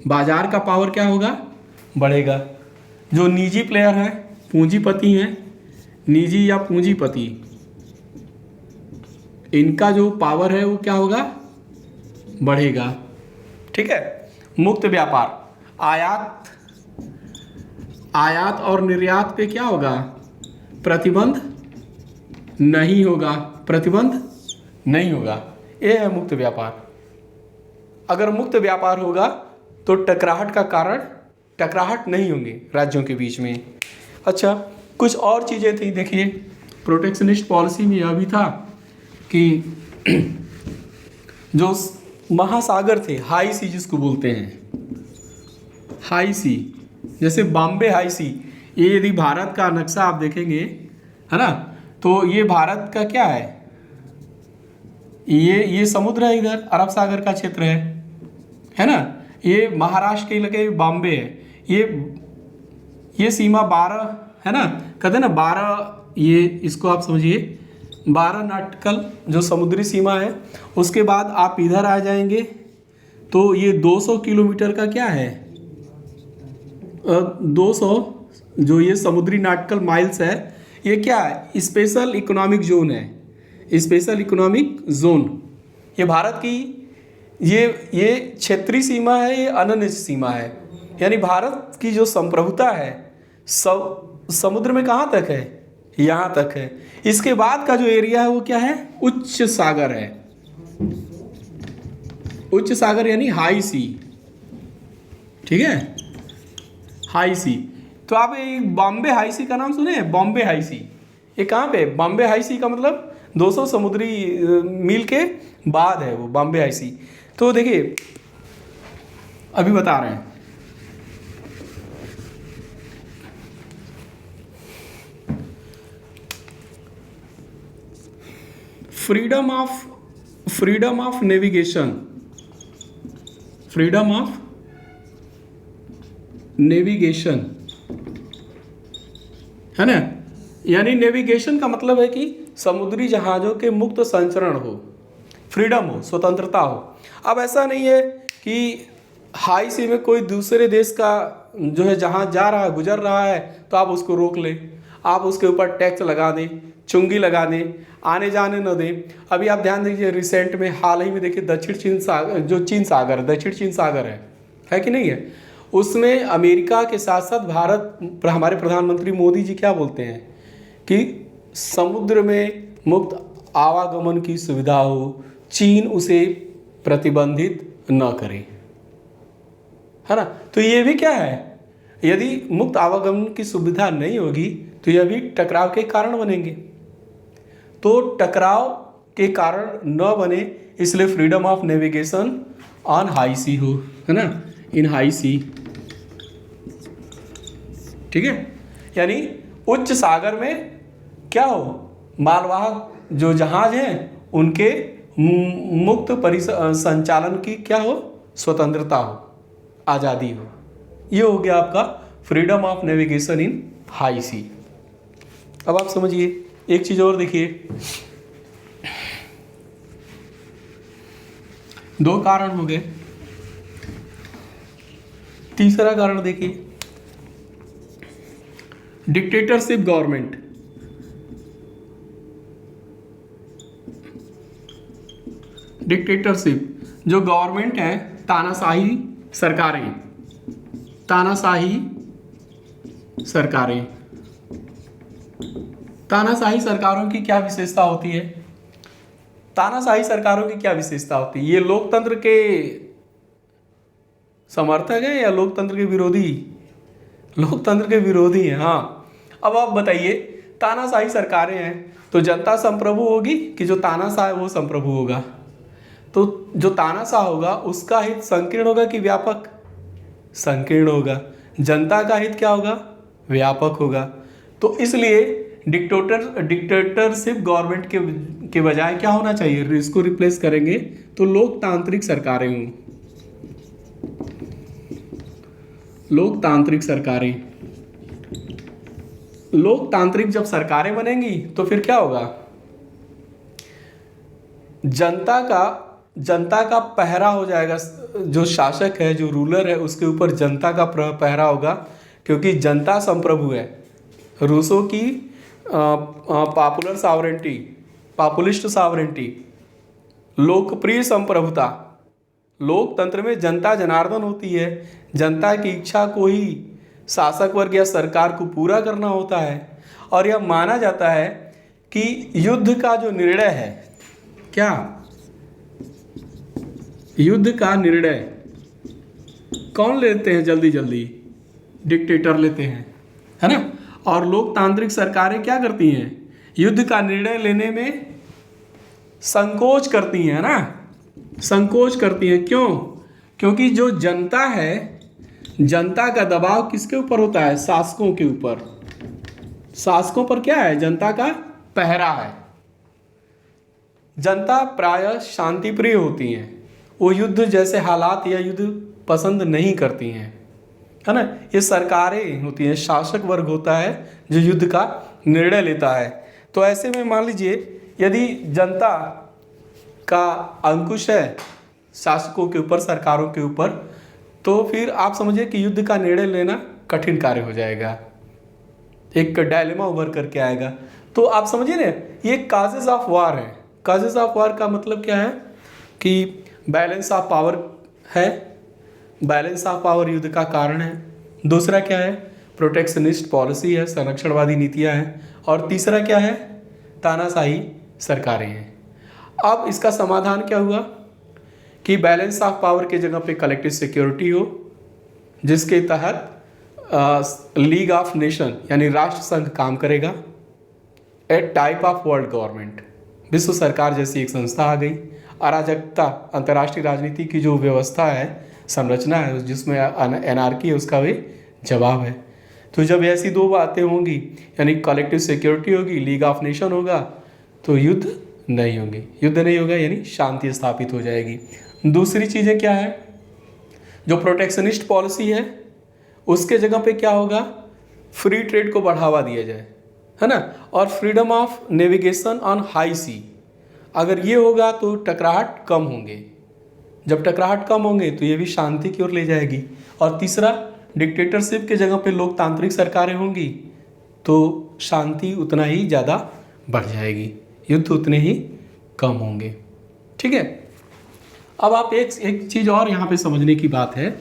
बाजार का पावर क्या होगा, बढ़ेगा। जो निजी प्लेयर है, पूंजीपति हैं, निजी या पूंजीपति, इनका जो पावर है वो क्या होगा, बढ़ेगा। ठीक है। मुक्त व्यापार, आयात और निर्यात पे क्या होगा, प्रतिबंध नहीं होगा, प्रतिबंध नहीं होगा। ये है मुक्त व्यापार। अगर मुक्त व्यापार होगा तो टकराहट का कारण, टकराहट नहीं होंगे राज्यों के बीच में। अच्छा, कुछ और चीज़ें थी। देखिए प्रोटेक्शनिस्ट पॉलिसी में यह भी था कि जो महासागर थे, हाई सी जिसको बोलते हैं, हाई सी, जैसे बॉम्बे हाई सी, ये यदि भारत का नक्शा आप देखेंगे, है ना, तो ये भारत का क्या है, ये समुद्र है, इधर अरब सागर का क्षेत्र है ना। ये महाराष्ट्र के इलाके बॉम्बे है, ये सीमा 12 है ना, कहते हैं ना 12, ये इसको आप समझिए 12 नाटिकल जो समुद्री सीमा है। उसके बाद आप इधर आ जाएंगे तो ये 200 किलोमीटर का क्या है, 200 जो ये समुद्री नाटिकल माइल्स है, ये क्या है, स्पेशल इकोनॉमिक जोन है, स्पेशल इकोनॉमिक जोन। ये भारत की ये क्षेत्रीय सीमा है, ये अनन्य सीमा है। यानी भारत की जो संप्रभुता है समुद्र में कहाँ तक है, यहाँ तक है। इसके बाद का जो एरिया है वो क्या है, उच्च सागर है। उच्च सागर यानी हाई सी, ठीक है, हाई सी। तो आप एक बॉम्बे हाई सी का नाम सुने हैं? बॉम्बे हाई सी ये कहाँ पे? बॉम्बे हाई सी का मतलब 200 समुद्री मील के बाद है वो बॉम्बे हाई सी। तो देखिए अभी बता रहे हैं, freedom of navigation, freedom of navigation है ना, यानी नेविगेशन का मतलब है कि समुद्री जहाज़ों के मुक्त संचरण हो, फ्रीडम हो, स्वतंत्रता हो। अब ऐसा नहीं है कि हाई सी में कोई दूसरे देश का जो है जहाज जा रहा है, गुजर रहा है, तो आप उसको रोक लें, आप उसके ऊपर टैक्स लगा दें, चुंगी लगा दें, आने जाने न दें। अभी आप ध्यान दीजिए, रिसेंट में हाल ही में देखिए दक्षिण चीन सागर, जो चीन सागर, दक्षिण चीन सागर है कि नहीं है, उसमें अमेरिका के साथ साथ भारत, हमारे प्रधानमंत्री मोदी जी क्या बोलते हैं कि समुद्र में मुक्त आवागमन की सुविधा हो, चीन उसे प्रतिबंधित न करे, है ना। तो ये भी क्या है, यदि मुक्त आवागमन की सुविधा नहीं होगी तो यह भी टकराव के कारण बनेंगे। तो टकराव के कारण न बने इसलिए freedom of navigation on high sea हो, है ना, इन हाई सी, ठीक है। यानी उच्च सागर में क्या हो, मालवाहक जो जहाज हैं उनके मुक्त संचालन की क्या हो, स्वतंत्रता हो, आज़ादी हो। ये हो गया आपका freedom of navigation in high sea. अब आप समझिए एक चीज़ और देखिए, दो कारण हो गए, तीसरा कारण देखिए, डिक्टेटरशिप गवर्नमेंट। डिक्टेटरशिप जो गवर्नमेंट है, तानाशाही सरकारें, तानाशाही सरकारें, तानाशाही सरकारों की क्या विशेषता होती है? तानाशाही सरकारों की क्या विशेषता होती है? ये लोकतंत्र के समर्थक है या लोकतंत्र के विरोधी? लोकतंत्र के विरोधी है, हाँ। अब आप बताइए, तानाशाही सरकारें हैं तो जनता संप्रभु होगी कि जो तानाशाह है वो संप्रभु होगा? तो जो तानाशाह होगा उसका हित संकीर्ण होगा कि व्यापक? संकीर्ण होगा। जनता का हित क्या होगा? व्यापक होगा। तो इसलिए डिक्टेटरशिप गवर्नमेंट के बजाय क्या होना चाहिए, इसको रिप्लेस करेंगे तो लोकतांत्रिक सरकारें हों, लोकतांत्रिक सरकारें। लोकतांत्रिक जब सरकारें बनेंगी तो फिर क्या होगा, जनता का पहरा हो जाएगा, जो शासक है, जो रूलर है, उसके ऊपर जनता का पहरा होगा, क्योंकि जनता संप्रभु है। रूसों की पॉपुलर सॉवरेंटी, पॉपुलिस्ट सॉवरेंटी, लोकप्रिय संप्रभुता, लोकतंत्र में जनता जनार्दन होती है, जनता की इच्छा को ही शासक वर्ग या सरकार को पूरा करना होता है। और यह माना जाता है कि युद्ध का जो निर्णय है, क्या युद्ध का निर्णय कौन लेते हैं? जल्दी जल्दी डिक्टेटर लेते हैं, है ना। और लोकतांत्रिक सरकारें क्या करती हैं? युद्ध का निर्णय लेने में संकोच करती हैं, ना, संकोच करती हैं। क्यों? क्योंकि जो जनता है, जनता का दबाव किसके ऊपर होता है? शासकों के ऊपर। शासकों पर क्या है? जनता का पहरा है। जनता प्रायः शांति प्रिय होती हैं, वो युद्ध जैसे हालात या युद्ध पसंद नहीं करती हैं, है ना। ये सरकारें होती हैं, शासक वर्ग होता है जो युद्ध का निर्णय लेता है। तो ऐसे में मान लीजिए यदि जनता का अंकुश है शासकों के ऊपर, सरकारों के ऊपर, तो फिर आप समझिए कि युद्ध का निर्णय लेना कठिन कार्य हो जाएगा, एक डायलेमा उभर करके आएगा। तो आप समझिए ना, ये काजेज ऑफ वार है। काजेज ऑफ वार का मतलब क्या है कि बैलेंस ऑफ पावर है, बैलेंस ऑफ पावर युद्ध का कारण है। दूसरा क्या है? प्रोटेक्शनिस्ट पॉलिसी है, संरक्षणवादी नीतियां हैं। और तीसरा क्या है? तानाशाही सरकारें हैं। अब इसका समाधान क्या हुआ कि बैलेंस ऑफ पावर के जगह पे कलेक्टिव सिक्योरिटी हो, जिसके तहत लीग ऑफ नेशन यानी राष्ट्र संघ काम करेगा। ए टाइप ऑफ वर्ल्ड गवर्नमेंट, विश्व सरकार जैसी एक संस्था आ गई। अराजकता, अंतर्राष्ट्रीय राजनीति की जो व्यवस्था है, संरचना है, जिसमें एनार्की है, उसका भी जवाब है। तो जब ऐसी दो बातें होंगी, यानी कलेक्टिव सिक्योरिटी होगी, लीग ऑफ नेशन होगा, तो युद्ध नहीं होंगे। युद्ध नहीं होगा यानी शांति स्थापित हो जाएगी। दूसरी चीज़ें क्या है, जो प्रोटेक्शनिस्ट पॉलिसी है उसके जगह पे क्या होगा, फ्री ट्रेड को बढ़ावा दिया जाए, है ना, और freedom of navigation on high sea. अगर ये होगा तो टकराहट कम होंगे। जब टकराहट कम होंगे तो ये भी शांति की ओर ले जाएगी। और तीसरा, डिक्टेटरशिप के जगह पे लोकतांत्रिक सरकारें होंगी तो शांति उतना ही ज़्यादा बढ़ जाएगी, युद्ध उतने ही कम होंगे। ठीक है। अब आप एक चीज़ और यहाँ पे समझने की बात है,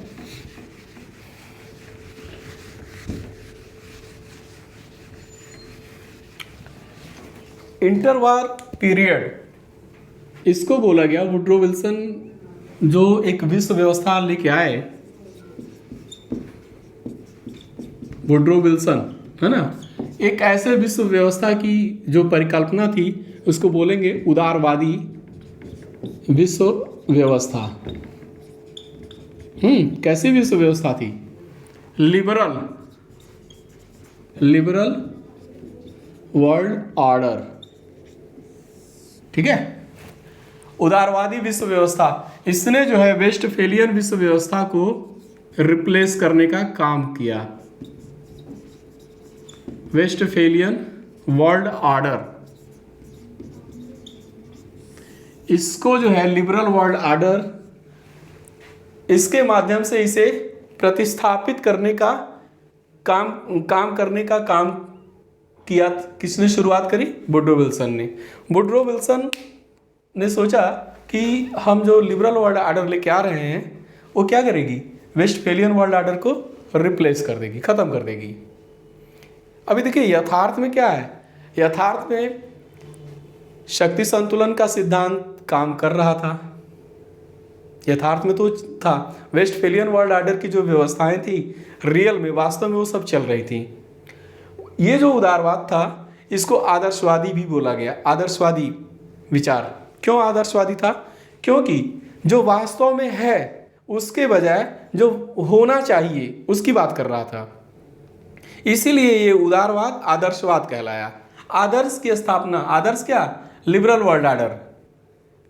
इंटरवार पीरियड, इसको बोला गया, वुड्रो विल्सन जो एक विश्व व्यवस्था लेके आए, वुड्रो विल्सन, है ना, एक ऐसे विश्व व्यवस्था की जो परिकल्पना थी उसको बोलेंगे उदारवादी विश्व व्यवस्था। कैसी विश्व व्यवस्था थी, लिबरल वर्ल्ड ऑर्डर। ठीक है, उदारवादी विश्व व्यवस्था, इसने जो है वेस्टफेलियन विश्व व्यवस्था को रिप्लेस करने का काम किया। वेस्टफेलियन वर्ल्ड ऑर्डर, इसको जो है लिबरल वर्ल्ड ऑर्डर, इसके माध्यम से इसे प्रतिस्थापित करने का काम करने का काम किया। किसने शुरुआत करी, वुड्रो विल्सन ने। वुड्रो विल्सन ने सोचा कि हम जो लिबरल वर्ल्ड ऑर्डर लेके आ रहे हैं वो क्या करेगी, वेस्टफेलियन वर्ल्ड ऑर्डर को रिप्लेस कर देगी, ख़त्म कर देगी। अभी देखिए यथार्थ में क्या है, यथार्थ में शक्ति संतुलन का सिद्धांत काम कर रहा था, यथार्थ में तो था। वेस्टफेलियन वर्ल्ड ऑर्डर की जो व्यवस्थाएं थी रियल में, वास्तव में वो सब चल रही थी। ये जो उदारवाद था इसको आदर्शवादी भी बोला गया, आदर्शवादी विचार। क्यों आदर्शवादी था, क्योंकि जो वास्तव में है उसके बजाय जो होना चाहिए उसकी बात कर रहा था, इसीलिए ये उदारवाद आदर्शवाद कहलाया। आदर्श की स्थापना, आदर्श क्या, लिबरल वर्ल्ड ऑर्डर,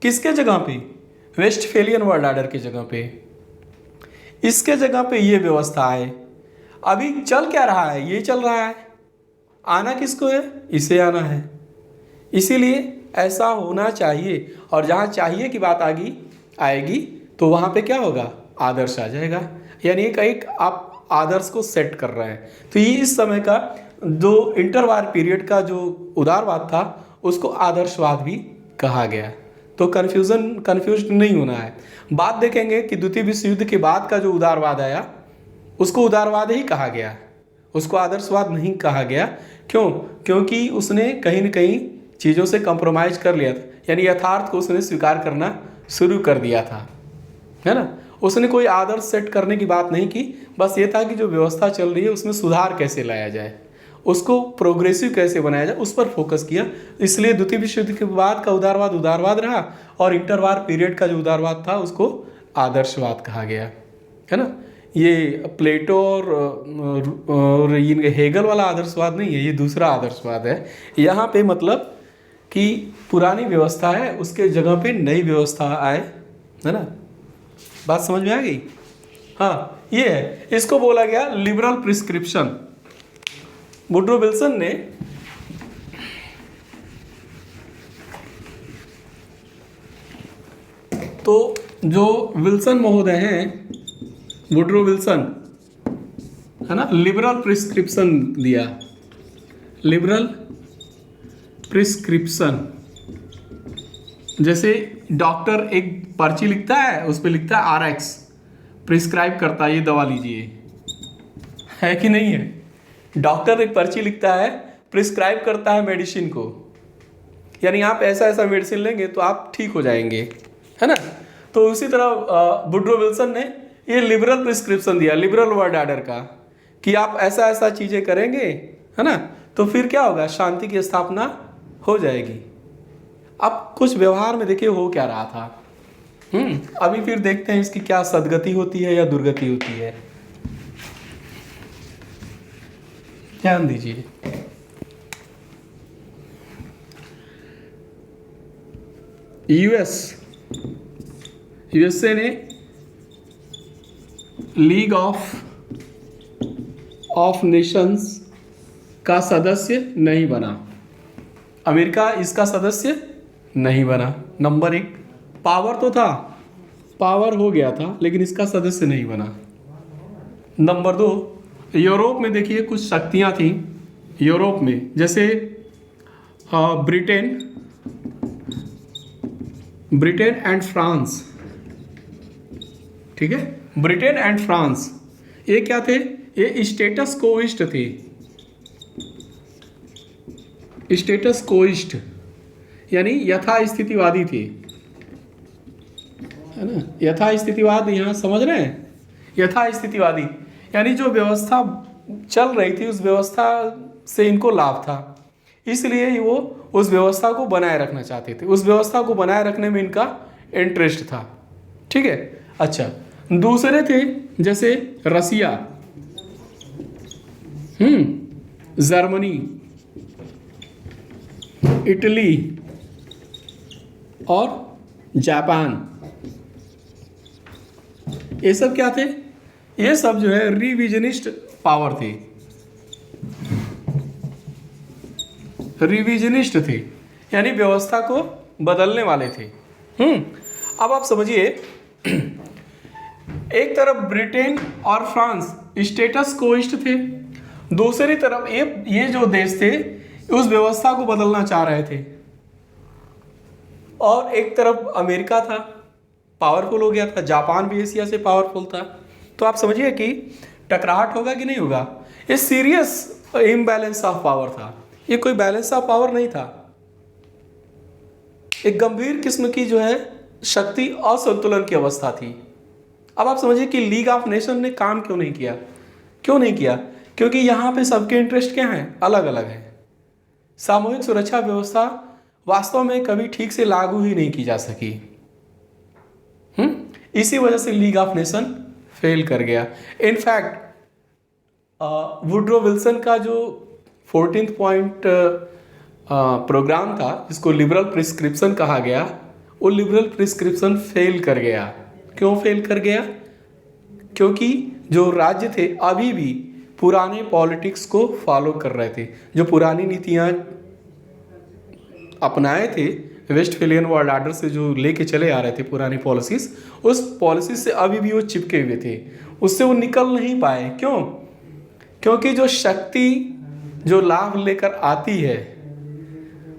किसके जगह पे, वेस्टफेलियन वर्ल्ड ऑर्डर की जगह पे, इसके जगह पे ये व्यवस्था है। अभी चल क्या रहा है, ये चल रहा है, आना किसको है, इसे आना है। इसीलिए ऐसा होना चाहिए, और जहाँ चाहिए की बात आएगी तो वहाँ पे क्या होगा, आदर्श आ जाएगा। यानी एक आप आदर्श को सेट कर रहे हैं। तो ये इस समय का जो इंटरवार पीरियड का जो उदारवाद था उसको आदर्शवाद भी कहा गया। तो कंफ्यूज नहीं होना है। बात देखेंगे कि द्वितीय विश्व युद्ध के बाद का जो उदारवाद आया उसको उदारवाद ही कहा गया, उसको आदर्शवाद नहीं कहा गया। क्यों, क्योंकि उसने कहीं न कहीं चीज़ों से कंप्रोमाइज कर लिया था, यानी यथार्थ को उसने स्वीकार करना शुरू कर दिया था, है ना। उसने कोई आदर्श सेट करने की बात नहीं की, बस ये था कि जो व्यवस्था चल रही है उसमें सुधार कैसे लाया जाए, उसको प्रोग्रेसिव कैसे बनाया जाए, उस पर फोकस किया। इसलिए द्वितीय विश्व युद्ध के बाद का उदारवाद रहा, और इंटरवार पीरियड का जो उदारवाद था उसको आदर्शवाद कहा गया, है ना। ये प्लेटो और ये हेगल वाला आदर्शवाद नहीं है, ये दूसरा आदर्शवाद है। यहाँ पे मतलब कि पुरानी व्यवस्था है उसके जगह पे नई व्यवस्था आए, है ना। बात समझ में आ गई। हाँ, ये है, इसको बोला गया लिबरल प्रिस्क्रिप्शन। वुड्रो विल्सन ने तो जो विल्सन महोदय हैं, वुड्रो विल्सन, है ना, लिबरल प्रिस्क्रिप्शन दिया, लिबरल प्रिस्क्रिप्शन। जैसे डॉक्टर एक पर्ची लिखता है, उस पर लिखता है RX, प्रिस्क्राइब करता है ये दवा लीजिए, है कि नहीं है। डॉक्टर एक पर्ची लिखता है, प्रिस्क्राइब करता है मेडिसिन को, यानी आप ऐसा ऐसा मेडिसिन लेंगे तो आप ठीक हो जाएंगे, है ना। तो उसी तरह वुड्रो विल्सन ने ये लिबरल प्रिस्क्रिप्शन दिया लिबरल वर्ल्ड ऑर्डर का, कि आप ऐसा ऐसा चीज़ें करेंगे, है ना, तो फिर क्या होगा, शांति की स्थापना हो जाएगी। अब कुछ व्यवहार में देखिए हो क्या रहा था। अभी फिर देखते हैं इसकी क्या सदगति होती है या दुर्गति होती है। ध्यान दीजिए, यूएसए ने लीग ऑफ नेशंस का सदस्य नहीं बना, अमेरिका इसका सदस्य नहीं बना। नंबर 1, पावर तो था, पावर हो गया था, लेकिन इसका सदस्य नहीं बना। नंबर 2, यूरोप में देखिए कुछ शक्तियां थी यूरोप में, जैसे ब्रिटेन एंड फ्रांस, ठीक है, ब्रिटेन एंड फ्रांस, ये क्या थे, ये स्टेटस कोइस्ट थे। स्टेटस कोइस्ट यानी यथास्थितिवादी थे, है ना, यथास्थितिवाद यहाँ समझ रहे हैं, यथास्थितिवादी यानी जो व्यवस्था चल रही थी उस व्यवस्था से इनको लाभ था, इसलिए वो उस व्यवस्था को बनाए रखना चाहते थे, उस व्यवस्था को बनाए रखने में इनका इंटरेस्ट था, ठीक है। अच्छा, दूसरे थे जैसे रसिया, जर्मनी, इटली और जापान, ये सब क्या थे, ये सब जो है रिविजनिस्ट पावर थे, रिविजनिस्ट थे, यानी व्यवस्था को बदलने वाले थे। अब आप समझिए, एक तरफ ब्रिटेन और फ्रांस स्टेटस कोइस्ट थे, दूसरी तरफ ये जो देश थे उस व्यवस्था को बदलना चाह रहे थे, और एक तरफ अमेरिका था, पावरफुल हो गया था, जापान भी एशिया से पावरफुल था। तो आप समझिए कि टकराहट होगा कि नहीं होगा, ये सीरियस इम्बैलेंस ऑफ पावर था, ये कोई बैलेंस ऑफ पावर नहीं था, एक गंभीर किस्म की जो है शक्ति असंतुलन की अवस्था थी। अब आप समझिए कि लीग ऑफ नेशन ने काम क्यों नहीं किया, क्योंकि यहाँ पे सबके इंटरेस्ट क्या हैं, अलग अलग हैं। सामूहिक सुरक्षा व्यवस्था वास्तव में कभी ठीक से लागू ही नहीं की जा सकी, इसी वजह से लीग ऑफ नेशन फेल कर गया। इनफैक्ट वुड्रो विल्सन का जो 14th पॉइंट प्रोग्राम था, जिसको लिबरल प्रिस्क्रिप्शन कहा गया, वो लिबरल प्रिस्क्रिप्शन फेल कर गया। क्यों फेल कर गया, क्योंकि जो राज्य थे अभी भी पुराने पॉलिटिक्स को फॉलो कर रहे थे, जो पुरानी नीतियाँ अपनाए थे वेस्टफेलियन वर्ल्ड आर्डर से, जो लेके चले आ रहे थे पुरानी पॉलिसीज, उस पॉलिसी से अभी भी वो चिपके हुए थे, उससे वो निकल नहीं पाए। क्यों, क्योंकि जो शक्ति जो लाभ लेकर आती है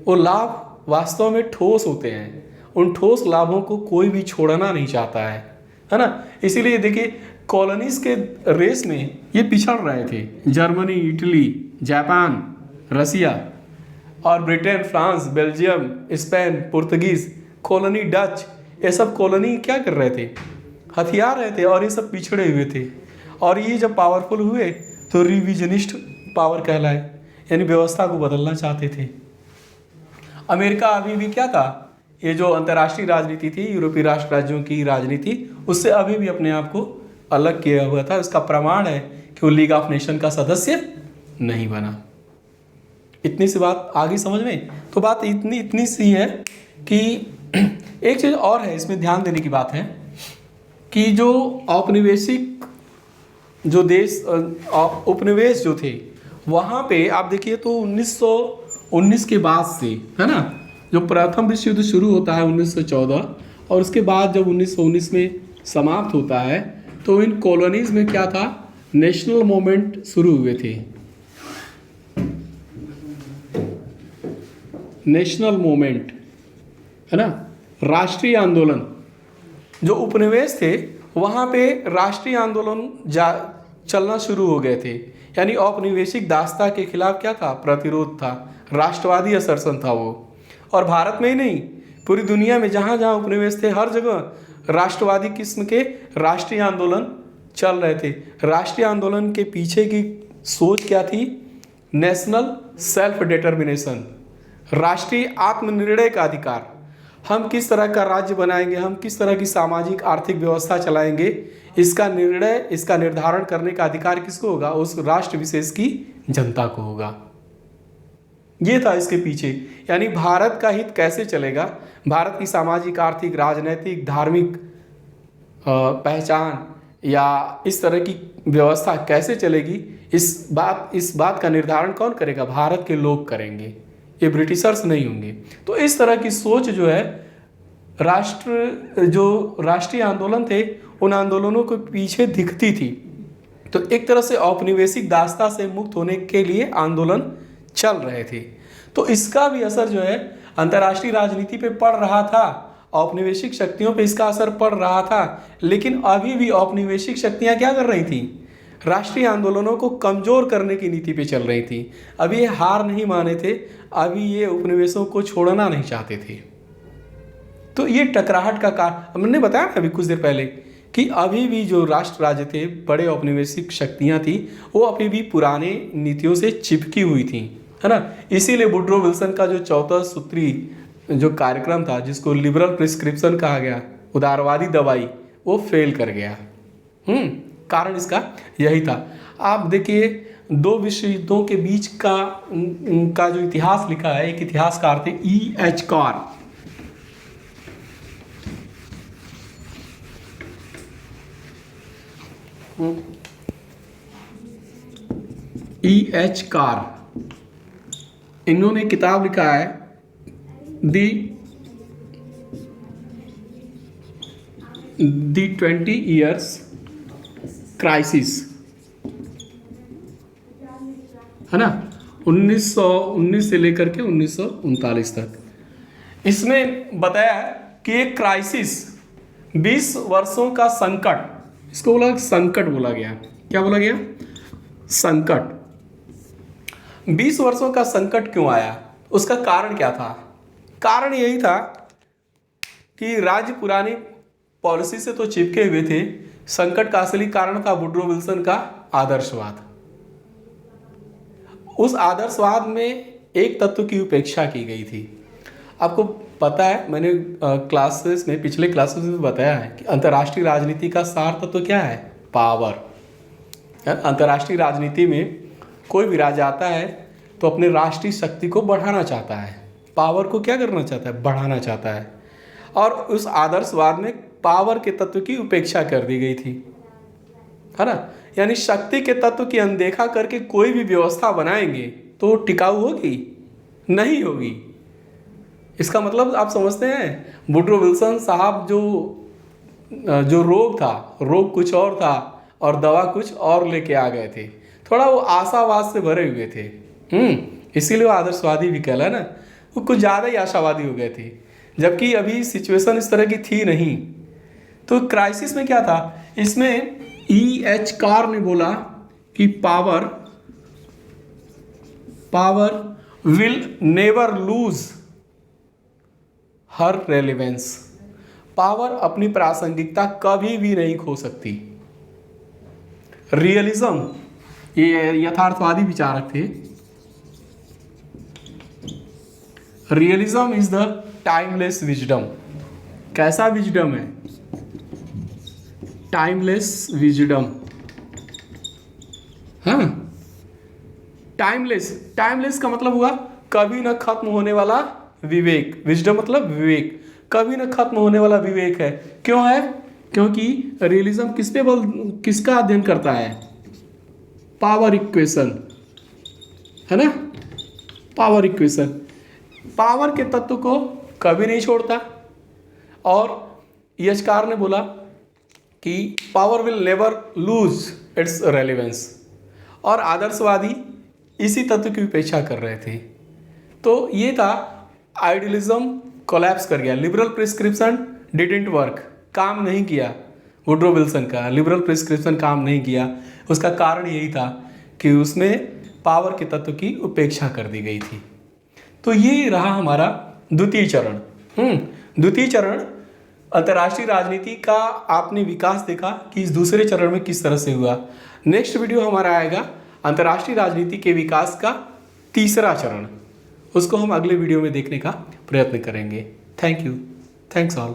वो लाभ वास्तव में ठोस होते हैं, उन ठोस लाभों को कोई भी छोड़ना नहीं चाहता है ना। इसीलिए देखिए कॉलोनीज के रेस में ये पिछड़ रहे थे, जर्मनी, इटली, जापान, रसिया और Britain, France, Belgium, Spain, Portuguese, colony Dutch, ये सब कॉलोनी क्या कर रहे थे, हथियार रहे थे, और ये सब पिछड़े हुए थे। और ये जब पावरफुल हुए तो रिविजनिस्ट पावर कहलाए, यानी व्यवस्था को बदलना चाहते थे। अमेरिका अभी भी क्या था, ये जो अंतर्राष्ट्रीय राजनीति थी, यूरोपीय राष्ट्र राज्यों की राजनीति, उससे अभी भी अपने आप को अलग किया हुआ था। इसका प्रमाण है कि वो लीग ऑफ नेशन का सदस्य नहीं बना। इतनी सी बात आ गई समझ में। तो बात इतनी सी है कि एक चीज़ और है इसमें ध्यान देने की बात है कि जो औपनिवेशिक जो देश उपनिवेश जो थे वहाँ पे आप देखिए तो 1919 के बाद से, है ना, जो प्रथम विश्व युद्ध शुरू होता है 1914, और उसके बाद जब 1919 में समाप्त होता है, तो इन कॉलोनीज में क्या था, नेशनल मूवमेंट शुरू हुए थे। नेशनल मूवमेंट, है ना, राष्ट्रीय आंदोलन। जो उपनिवेश थे वहाँ पे राष्ट्रीय आंदोलन चलना शुरू हो गए थे, यानी औपनिवेशिक दासता के खिलाफ क्या था, प्रतिरोध था, राष्ट्रवादी असरसन था वो। और भारत में ही नहीं, पूरी दुनिया में जहाँ जहाँ उपनिवेश थे हर जगह राष्ट्रवादी किस्म के राष्ट्रीय आंदोलन चल रहे थे। राष्ट्रीय आंदोलन के पीछे की सोच क्या थी? नेशनल सेल्फ डिटर्मिनेशन, राष्ट्रीय आत्मनिर्णय का अधिकार। हम किस तरह का राज्य बनाएंगे, हम किस तरह की सामाजिक आर्थिक व्यवस्था चलाएंगे, इसका निर्णय, इसका निर्धारण करने का अधिकार किसको होगा? उस राष्ट्र विशेष की जनता को होगा। ये था इसके पीछे, यानी भारत का हित कैसे चलेगा, भारत की सामाजिक आर्थिक राजनैतिक धार्मिक पहचान या इस तरह की व्यवस्था कैसे चलेगी, इस बात का निर्धारण कौन करेगा? भारत के लोग करेंगे, ये ब्रिटिशर्स नहीं होंगे। तो इस तरह की सोच जो है, जो राष्ट्रीय आंदोलन थे, उन आंदोलनों के पीछे दिखती थी। तो एक तरह से औपनिवेशिक दास्ता से मुक्त होने के लिए आंदोलन चल रहे थे। तो इसका भी असर जो है अंतर्राष्ट्रीय राजनीति पे पड़ रहा था, औपनिवेशिक शक्तियों पे इसका असर पड़ रहा था। लेकिन अभी भी औपनिवेशिक शक्तियां क्या कर रही थी? राष्ट्रीय आंदोलनों को कमजोर करने की नीति पे चल रही थी। अभी ये हार नहीं माने थे, अभी ये उपनिवेशों को छोड़ना नहीं चाहते थे। तो ये टकराहट का कारण मैंने बताया ना अभी कुछ देर पहले कि अभी भी जो राष्ट्र राज्य थे, बड़े औपनिवेशिक शक्तियां थी, वो अभी भी पुराने नीतियों से चिपकी हुई थी, है ना। इसीलिए वुड्रो विल्सन का जो 14 सूत्री जो कार्यक्रम था, जिसको लिबरल प्रिस्क्रिप्शन कहा गया, उदारवादी दवाई, वो फेल कर गया। कारण इसका यही था। आप देखिए, 2 विश्व युद्धों के बीच का जो इतिहास लिखा है, एक इतिहासकार थे E.H. कार। E.H. कार, इन्होंने किताब लिखा है दी 20 ईयर्स क्राइसिस, है ना, 1919 से लेकर के 1939 तक। इसमें बताया है कि एक क्राइसिस, 20 वर्षों का संकट, इसको बोला संकट बोला गया। क्या बोला गया? संकट। 20 वर्षों का संकट क्यों आया? उसका कारण क्या था? कारण यही था कि राज्य पुरानी पॉलिसी से तो चिपके हुए थे। संकट का असली कारण था वुड्रो विल्सन का आदर्शवाद। उस आदर्शवाद में एक तत्व की उपेक्षा की गई थी। आपको पता है, मैंने क्लासेस में, पिछले क्लासेस में बताया है कि अंतर्राष्ट्रीय राजनीति का सार तत्व क्या है? पावर। अंतर्राष्ट्रीय राजनीति में कोई भी राज्य आता है तो अपने राष्ट्रीय शक्ति को बढ़ाना चाहता है, पावर को क्या करना चाहता है? बढ़ाना चाहता है। और उस आदर्शवाद में पावर के तत्व की उपेक्षा कर दी गई थी, है ना। यानी शक्ति के तत्व की अनदेखा करके कोई भी व्यवस्था बनाएंगे तो टिकाऊ होगी? नहीं होगी। इसका मतलब आप समझते हैं, वुड्रो विल्सन साहब जो रोग था, रोग कुछ और था और दवा कुछ और लेके आ गए थे। थोड़ा वो आशावाद से भरे हुए थे, इसीलिए वो आदर्शवादी भी कहला ना। वो कुछ ज़्यादा ही आशावादी हो गए थे, जबकि अभी सिचुएशन इस तरह की थी नहीं। तो क्राइसिस में क्या था? इसमें E.H. कार ने बोला कि power will never lose her relevance. Power अपनी प्रासंगिकता कभी भी नहीं खो सकती। रियलिज्म, ये यथार्थवादी विचारक थे। Realism is the timeless wisdom. कैसा विजडम है? Timeless wisdom. हाँ, टाइमलेस का मतलब हुआ कभी न खत्म होने वाला विवेक। विजडम मतलब विवेक, कभी न खत्म होने वाला विवेक है। क्यों है? क्योंकि रियलिज्म किसका अध्ययन करता है? पावर इक्वेशन, है ना। पावर इक्वेशन पावर के तत्व को कभी नहीं छोड़ता। और E.H. कार ने बोला कि power will never lose its relevance. और आदर्शवादी इसी तत्व की उपेक्षा कर रहे थे। तो ये था, आइडियलिज्म कोलैप्स कर गया। लिबरल प्रिस्क्रिप्शन डिडंट वर्क, काम नहीं किया। वुड्रो विल्सन का लिबरल प्रिस्क्रिप्शन काम नहीं किया। उसका कारण यही था कि उसमें पावर के तत्व की उपेक्षा कर दी गई थी। तो ये रहा हमारा द्वितीय चरण। द्वितीय चरण अंतर्राष्ट्रीय राजनीति का आपने विकास देखा कि इस दूसरे चरण में किस तरह से हुआ। नेक्स्ट वीडियो हमारा आएगा अंतर्राष्ट्रीय राजनीति के विकास का तीसरा चरण, उसको हम अगले वीडियो में देखने का प्रयत्न करेंगे। Thank you, thanks all.